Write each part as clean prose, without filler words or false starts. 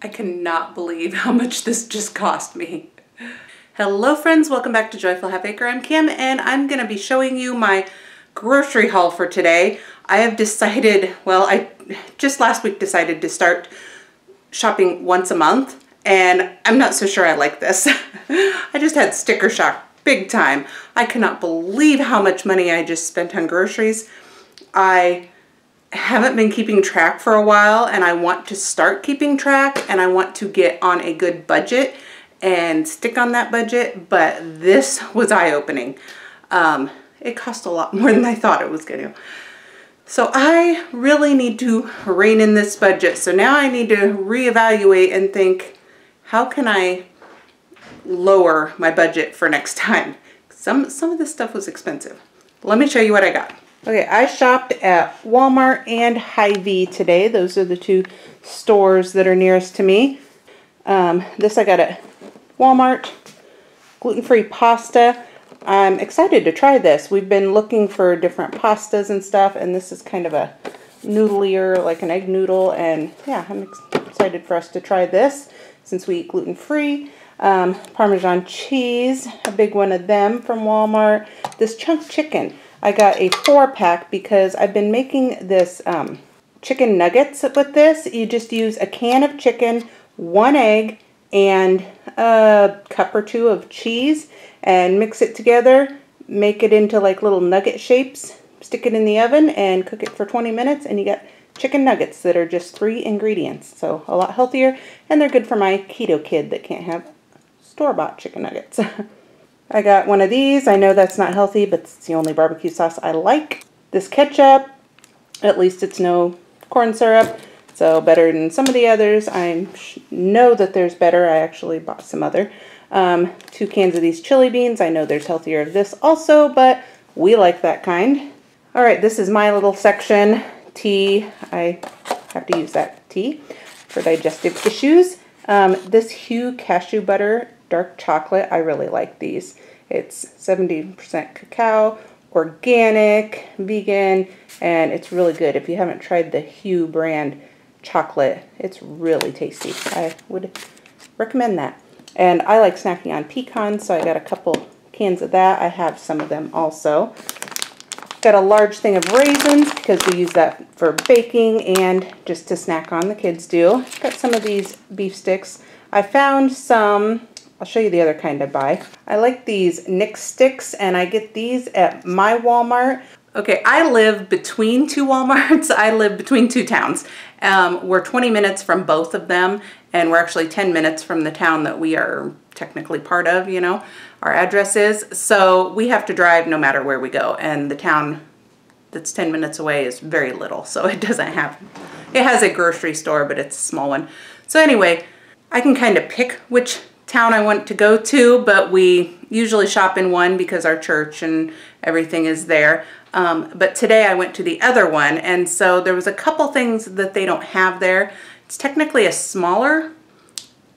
I cannot believe how much this just cost me. Hello friends, welcome back to Joyful Half Acre. I'm Kim and I'm going to be showing you my grocery haul for today. I have decided, well, I just last week decided to start shopping once a month and I'm not so sure I like this. I just had sticker shock big time. I cannot believe how much money I just spent on groceries. I haven't been keeping track for a while and I want to start keeping track and I want to get on a good budget and stick on that budget, but this was eye-opening. It cost a lot more than I thought it was going to. So I really need to rein in this budget. So now I need to reevaluate and think, how can I lower my budget for next time? Some of this stuff was expensive. Let me show you what I got. Okay, I shopped at Walmart and Hy-Vee today. Those are the two stores that are nearest to me. This I got at Walmart, gluten-free pasta. I'm excited to try this. We've been looking for different pastas and stuff, and this is kind of a noodlier, like an egg noodle, and yeah, I'm excited for us to try this since we eat gluten-free. Parmesan cheese, a big one of them from Walmart. This chunk chicken. I got a 4-pack because I've been making this chicken nuggets with this. You just use a can of chicken, 1 egg, and a cup or 2 of cheese and mix it together. Make it into like little nugget shapes. Stick it in the oven and cook it for 20 minutes and you got chicken nuggets that are just 3 ingredients. So a lot healthier and they're good for my keto kid that can't have store-bought chicken nuggets. I got one of these. I know that's not healthy, but it's the only barbecue sauce I like. This ketchup, at least it's no corn syrup, so better than some of the others. I know that there's better. I actually bought some other. 2 cans of these chili beans. I know there's healthier of this also, but we like that kind. All right, this is my little section. Tea. I have to use that tea for digestive issues. This Hue cashew butter dark chocolate, I really like these. It's 70% cacao, organic, vegan, and it's really good. If you haven't tried the Hue brand chocolate, it's really tasty. I would recommend that. And I like snacking on pecans, so I got a couple cans of that. I have some of them also. Got a large thing of raisins because we use that for baking and just to snack on, the kids do. Got some of these beef sticks. I found some, I'll show you the other kind I buy. I like these Nick sticks and I get these at my Walmart. Okay, I live between 2 Walmarts. I live between 2 towns. We're 20 minutes from both of them and we're actually 10 minutes from the town that we are technically part of, you know, our address is. So we have to drive no matter where we go, and the town that's 10 minutes away is very little, so it doesn't have, it has a grocery store, but it's a small one. So anyway, I can kind of pick which town I want to go to, but we usually shop in one because our church and everything is there. But today I went to the other one, and so there was a couple things that they don't have there. It's technically a smaller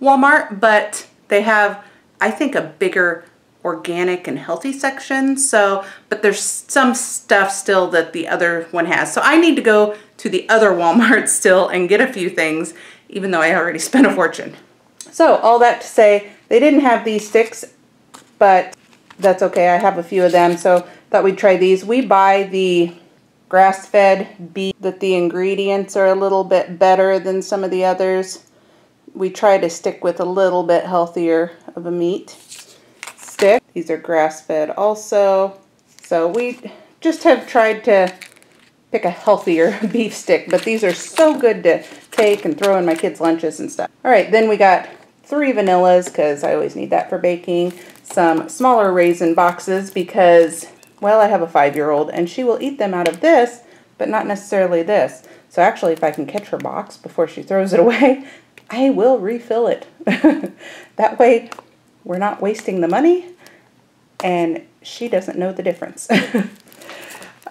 Walmart, but they have, I think, a bigger organic and healthy section. So, but there's some stuff still that the other one has. So I need to go to the other Walmart still and get a few things, even though I already spent a fortune. So all that to say, they didn't have these sticks, but that's okay. I have a few of them, so thought we'd try these. We buy the grass-fed beef that the ingredients are a little bit better than some of the others. We try to stick with a little bit healthier of a meat stick. These are grass-fed also. So we just have tried to pick a healthier beef stick, but these are so good to take and throw in my kids' lunches and stuff. All right, then we got 3 vanillas because I always need that for baking. Some smaller raisin boxes because, well, I have a 5-year-old and she will eat them out of this, but not necessarily this. So actually, if I can catch her box before she throws it away, I will refill it. That way, we're not wasting the money and she doesn't know the difference.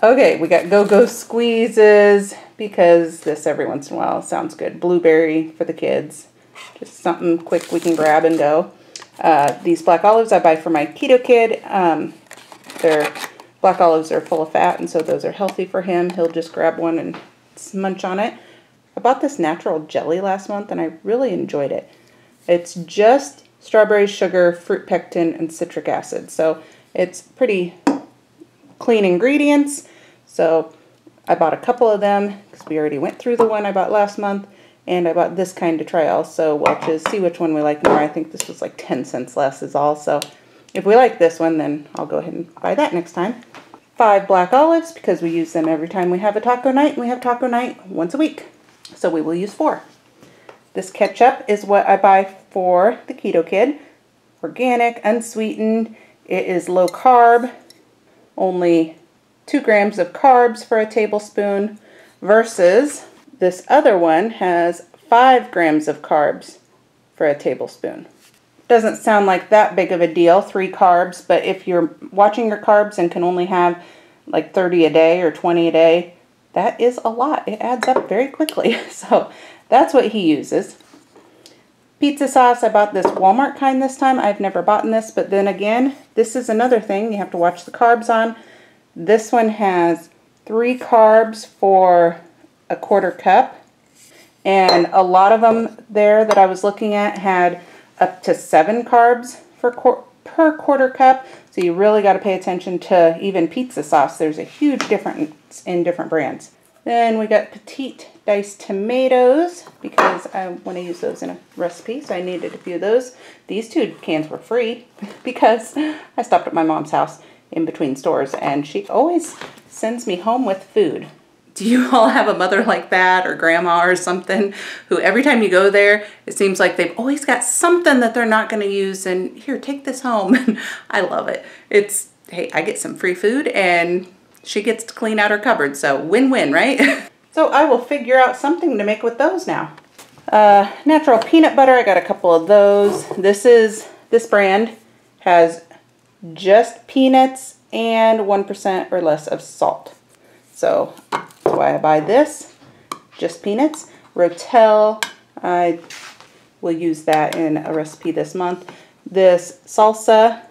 Okay, we got Go-Go squeezes because this every once in a while sounds good. Blueberry for the kids. Just something quick we can grab and go. These black olives I buy for my keto kid. Black olives are full of fat, and so those are healthy for him. He'll just grab one and munch on it. I bought this natural jelly last month and I really enjoyed it. It's just strawberry sugar, fruit pectin, and citric acid. So it's pretty clean ingredients. So I bought a couple of them because we already went through the one I bought last month. And I bought this kind to try also, we'll just see which one we like more. I think this was like 10 cents less is all. So if we like this one, then I'll go ahead and buy that next time. 5 black olives because we use them every time we have a taco night. And we have taco night once a week. So we will use 4. This ketchup is what I buy for the Keto Kid. Organic, unsweetened. It is low carb. Only 2 grams of carbs for a tablespoon versus this other one has 5 grams of carbs for a tablespoon. Doesn't sound like that big of a deal, 3 carbs, but if you're watching your carbs and can only have like 30 a day or 20 a day, that is a lot. It adds up very quickly. So that's what he uses. Pizza sauce, I bought this Walmart kind this time. I've never bought this, but then again, this is another thing you have to watch the carbs on. This one has 3 carbs for a 1/4 cup, and a lot of them there that I was looking at had up to 7 carbs per 1/4 cup, so you really got to pay attention to even pizza sauce. There's a huge difference in different brands. Then we got petite diced tomatoes because I want to use those in a recipe, so I needed a few of those. These 2 cans were free because I stopped at my mom's house in between stores, and she always sends me home with food. Do you all have a mother like that, or grandma or something, who every time you go there, it seems like they've always got something that they're not going to use, and here, take this home. And I love it. It's, hey, I get some free food and she gets to clean out her cupboard, so win-win, right? So I will figure out something to make with those now. Natural peanut butter, I got a couple of those. This brand has just peanuts and 1% or less of salt. So that's why I buy this, just peanuts. Rotel, I will use that in a recipe this month. This salsa,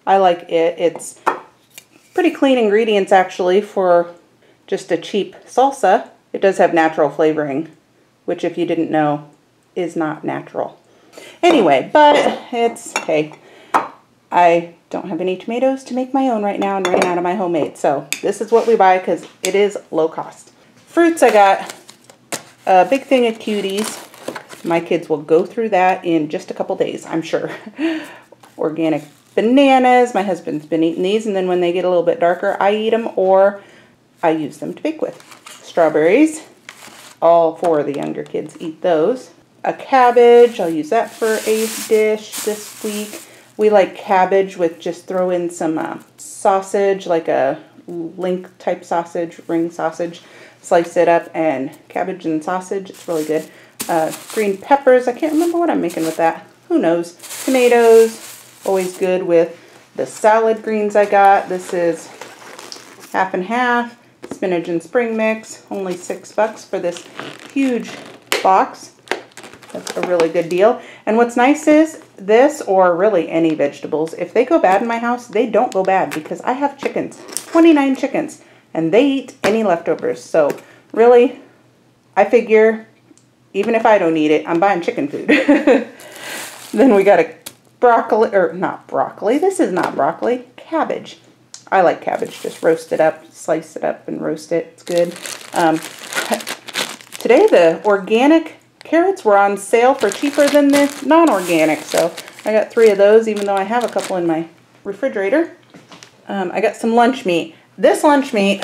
I like it. It's pretty clean ingredients actually for just a cheap salsa. It does have natural flavoring, which if you didn't know is not natural. Anyway, but it's, hey, I don't have any tomatoes to make my own right now and ran out of my homemade. So this is what we buy because it is low cost. Fruits, I got a big thing of cuties. My kids will go through that in just a couple days, I'm sure. Organic bananas. My husband's been eating these, and then when they get a little bit darker, I eat them or I use them to bake with. Strawberries. All 4 of the younger kids eat those. A cabbage. I'll use that for a dish this week. We like cabbage with just throw in some sausage, like a link type sausage, ring sausage. Slice it up and cabbage and sausage. It's really good. Green peppers. I can't remember what I'm making with that. Who knows? Tomatoes. Always good with the salad greens I got. This is half and half. Spinach and spring mix. Only $6 for this huge box. That's a really good deal. And what's nice is this, or really any vegetables, if they go bad in my house, they don't go bad because I have chickens, 29 chickens, and they eat any leftovers. So really, I figure even if I don't eat it, I'm buying chicken food. Then we got a broccoli, or not broccoli, this is not broccoli, cabbage. I like cabbage, just roast it up, slice it up and roast it, it's good. Today the organic carrots were on sale for cheaper than the non-organic, so I got 3 of those, even though I have a couple in my refrigerator. I got some lunch meat. This lunch meat,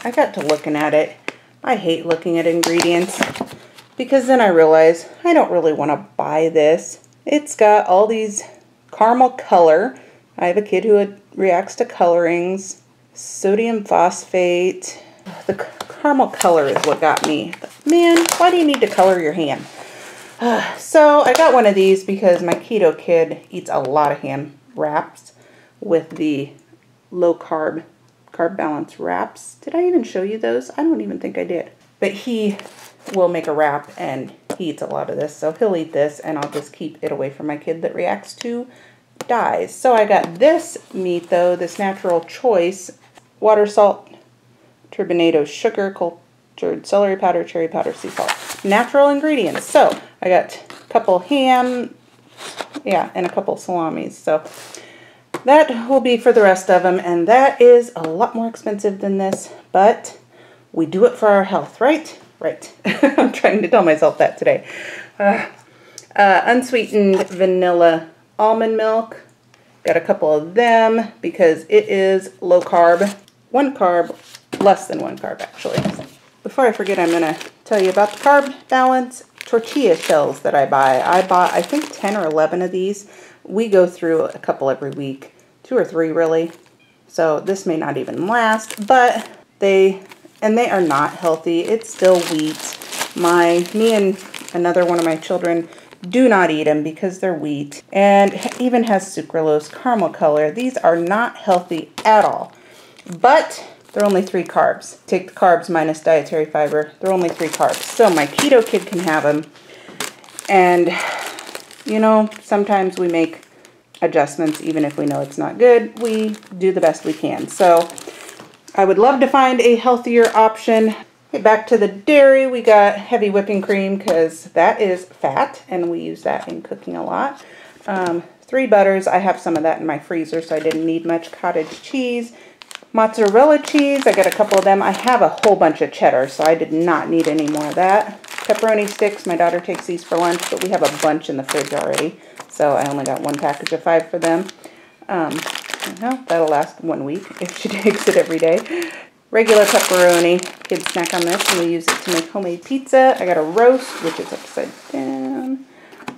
I got to looking at it. I hate looking at ingredients because then I realize I don't really want to buy this. It's got all these caramel color. I have a kid who reacts to colorings. Sodium phosphate. The caramel color is what got me. Man, why do you need to color your ham? So I got one of these because my keto kid eats a lot of ham wraps with the low carb balance wraps. Did I even show you those? I don't even think I did. But he will make a wrap and he eats a lot of this. So he'll eat this and I'll just keep it away from my kid that reacts to dyes. So I got this meat though, this Natural Choice water salt turbinado sugar mustard, celery powder, cherry powder, sea salt. Natural ingredients. So I got a couple ham, yeah, and a couple salamis. So that will be for the rest of them, and that is a lot more expensive than this, but we do it for our health, right? Right. I'm trying to tell myself that today. Unsweetened vanilla almond milk. Got a couple of them because it is low carb. 1 carb, less than 1 carb actually. Before I forget, I'm going to tell you about the carb balance tortilla shells that I buy. I bought, I think, 10 or 11 of these. We go through a couple every week, 2 or 3 really. So this may not even last, but they are not healthy. It's still wheat. Me and another one of my children do not eat them because they're wheat, and it even has sucralose, caramel color. These are not healthy at all, but they're only 3 carbs. Take the carbs minus dietary fiber. They're only 3 carbs. So my keto kid can have them. And, you know, sometimes we make adjustments even if we know it's not good. We do the best we can. So I would love to find a healthier option. Okay, back to the dairy. We got heavy whipping cream because that is fat, and we use that in cooking a lot. 3 butters. I have some of that in my freezer, so I didn't need much. Cottage cheese. Mozzarella cheese, I got a couple of them. I have a whole bunch of cheddar, so I did not need any more of that. Pepperoni sticks, my daughter takes these for lunch, but we have a bunch in the fridge already, so I only got 1 package of 5 for them. Well, that'll last 1 week if she takes it every day. Regular pepperoni, kids snack on this, and we use it to make homemade pizza. I got a roast, which is upside down.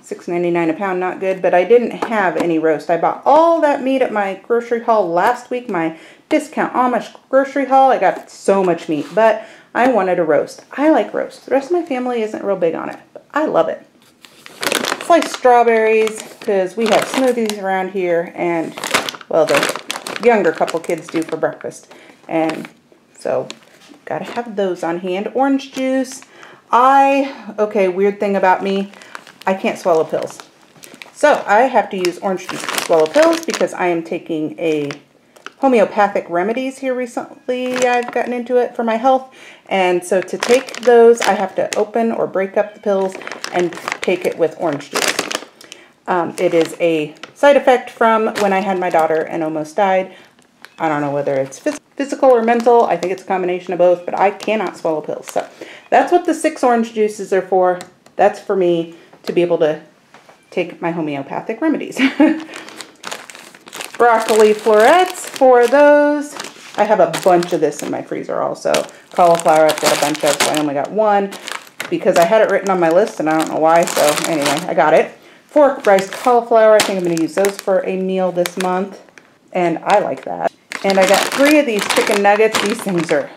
$6.99 a pound, not good, but I didn't have any roast. I bought all that meat at my grocery haul last week, my discount Amish grocery haul. I got so much meat, but I wanted a roast. I like roast. The rest of my family isn't real big on it, but I love it. Sliced strawberries, because we have smoothies around here, and, well, the younger couple kids do for breakfast, and so gotta have those on hand. Orange juice. Okay, weird thing about me, I can't swallow pills. So I have to use orange juice to swallow pills because I am taking a homeopathic remedies here recently. I've gotten into it for my health. And so to take those, I have to open or break up the pills and take it with orange juice. It is a side effect from when I had my daughter and almost died. I don't know whether it's physical or mental. I think it's a combination of both, but I cannot swallow pills. So that's what the 6 orange juices are for. That's for me to be able to take my homeopathic remedies. Broccoli florets, for those. I have a bunch of this in my freezer also. Cauliflower I've got a bunch of, so I only got 1 because I had it written on my list and I don't know why, so anyway, I got it. 4 riced cauliflower, I think I'm going to use those for a meal this month, and I like that. And I got 3 of these chicken nuggets. These things are,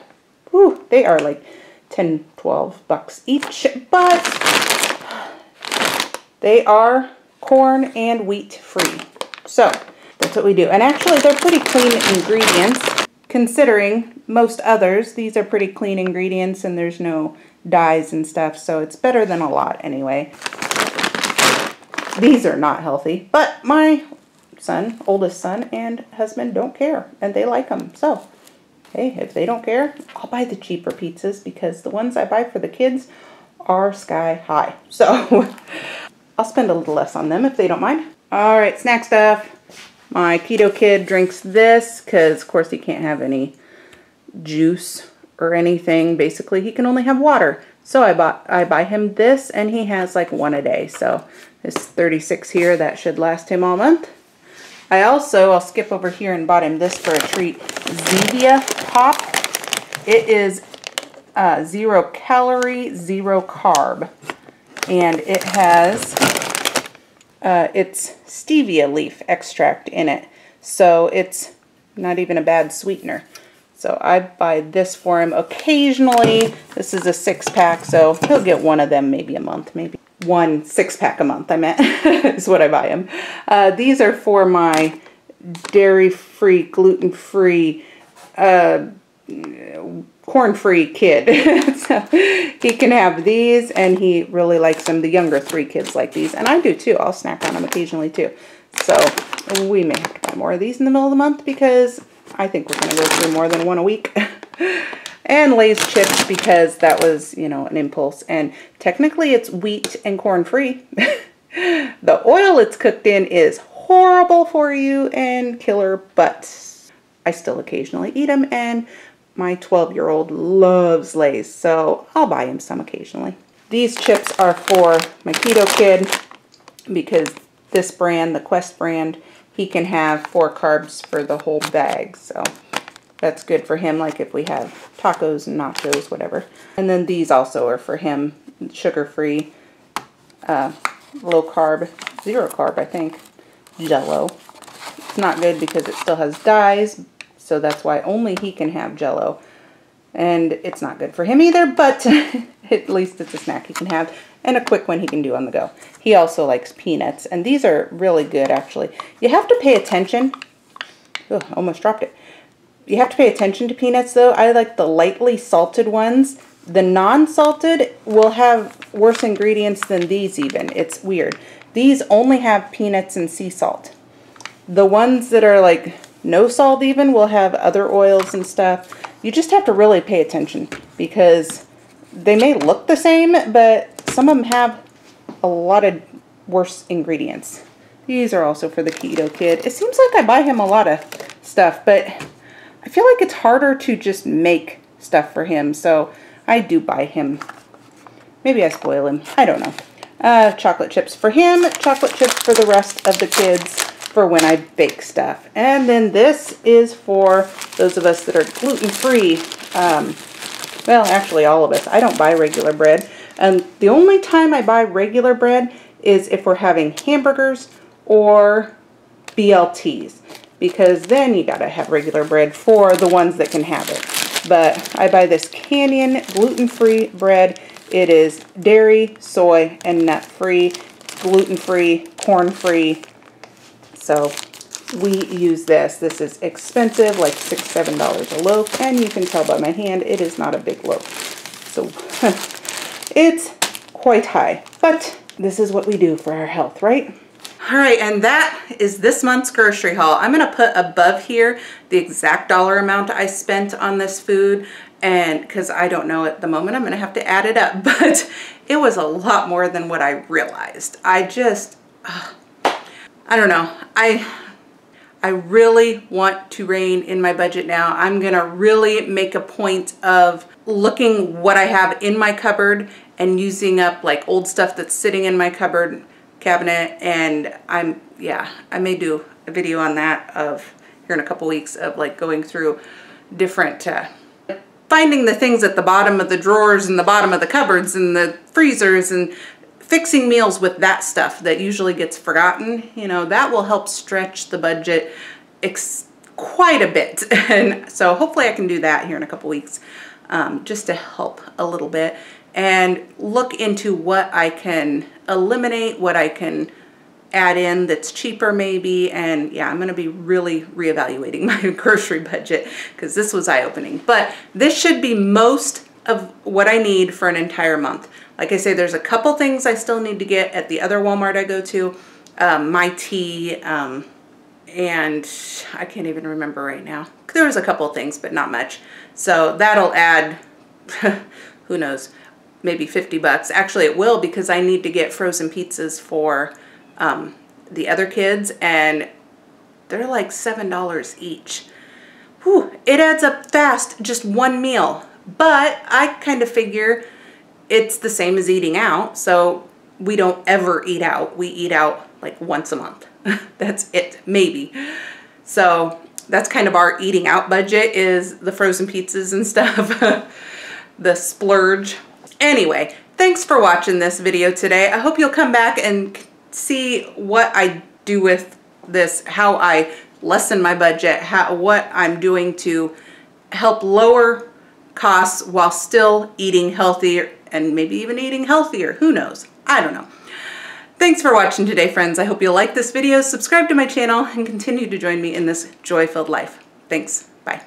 whew, they are like 10, 12 bucks each, but they are corn and wheat free. So that's what we do. And actually they're pretty clean ingredients considering most others. These are pretty clean ingredients and there's no dyes and stuff. So it's better than a lot anyway. These are not healthy, but my son, oldest son and husband don't care and they like them. So hey, if they don't care, I'll buy the cheaper pizzas because the ones I buy for the kids are sky high. So I'll spend a little less on them if they don't mind. All right, snack stuff. My keto kid drinks this because, of course, he can't have any juice or anything. Basically, he can only have water. So I buy him this, and he has like 1 a day. So this 36 here, that should last him all month. I'll skip over here and bought him this for a treat. Zevia Pop. It is 0 calorie, 0 carb. And it has it's stevia leaf extract in it. So it's not even a bad sweetener. So I buy this for him occasionally. This is a 6-pack, so he'll get 1 of them maybe a month, maybe 1 6-pack a month, I meant, is what I buy him. These are for my dairy-free, gluten-free, corn-free kid. So he can have these, and he really likes them. The younger 3 kids like these, and I do too. I'll snack on them occasionally too. So we may have to buy more of these in the middle of the month because I think we're going to go through more than 1 a week. And Lay's chips because that was, you know, an impulse. And technically it's wheat and corn free. The oil it's cooked in is horrible for you and killer, but I still occasionally eat them, and my 12-year-old loves Lay's, so I'll buy him some occasionally. These chips are for my keto kid because this brand, the Quest brand, he can have 4 carbs for the whole bag, so that's good for him, like if we have tacos and nachos, whatever. And then these also are for him, sugar-free, low carb, 0 carb, I think, Jell-O. It's not good because it still has dyes, so that's why only he can have Jell-O. And it's not good for him either, but at least it's a snack he can have and a quick one he can do on the go. He also likes peanuts, and these are really good, actually. You have to pay attention. Oh, almost dropped it. You have to pay attention to peanuts, though. I like the lightly salted ones. The non-salted will have worse ingredients than these even. It's weird. These only have peanuts and sea salt. The ones that are like no salt even will have other oils and stuff. You just have to really pay attention because they may look the same, but some of them have a lot of worse ingredients. These are also for the keto kid. It seems like I buy him a lot of stuff, but I feel like it's harder to just make stuff for him, so I do buy him. Maybe I spoil him. I don't know. Chocolate chips for him, chocolate chips for the rest of the kids for when I bake stuff. And then this is for those of us that are gluten-free. Well, actually all of us. I don't buy regular bread. And the only time I buy regular bread is if we're having hamburgers or BLTs. Because then you gotta have regular bread for the ones that can have it. But I buy this Canyon gluten-free bread. It is dairy, soy, and nut-free, gluten-free, corn-free. So we use this. This is expensive, like $6, $7 a loaf, and you can tell by my hand it is not a big loaf. So it's quite high, but this is what we do for our health, right? All right, and that is this month's grocery haul. I'm gonna put above here the exact dollar amount I spent on this food, and because I don't know at the moment, I'm gonna have to add it up, but it was a lot more than what I realized. I just, I don't know. I really want to rein in my budget now. I'm gonna really make a point of looking what I have in my cupboard and using up like old stuff that's sitting in my cupboard cabinet, and I may do a video on that of here in a couple weeks of like going through different finding the things at the bottom of the drawers and the bottom of the cupboards and the freezers and fixing meals with that stuff that usually gets forgotten. You know, that will help stretch the budget quite a bit. And so hopefully I can do that here in a couple weeks, just to help a little bit and look into what I can eliminate, what I can add in that's cheaper maybe. And yeah, I'm gonna be really reevaluating my grocery budget because this was eye-opening. But this should be most of what I need for an entire month. Like I say, there's a couple things I still need to get at the other Walmart I go to. My tea, and I can't even remember right now. There was a couple things, but not much. So that'll add, who knows, maybe 50 bucks. Actually, it will, because I need to get frozen pizzas for the other kids, and they're like $7 each. Whew, it adds up fast, just one meal. But I kind of figure it's the same as eating out, so we don't ever eat out. We eat out like once a month. That's it, maybe. So that's kind of our eating out budget, is the frozen pizzas and stuff, the splurge. Anyway, thanks for watching this video today. I hope you'll come back and see what I do with this, how I lessen my budget, what I'm doing to help lower costs while still eating healthier, and maybe even eating healthier. Who knows? I don't know. Thanks for watching today, friends. I hope you'll like this video, subscribe to my channel, and continue to join me in this joy-filled life. Thanks. Bye.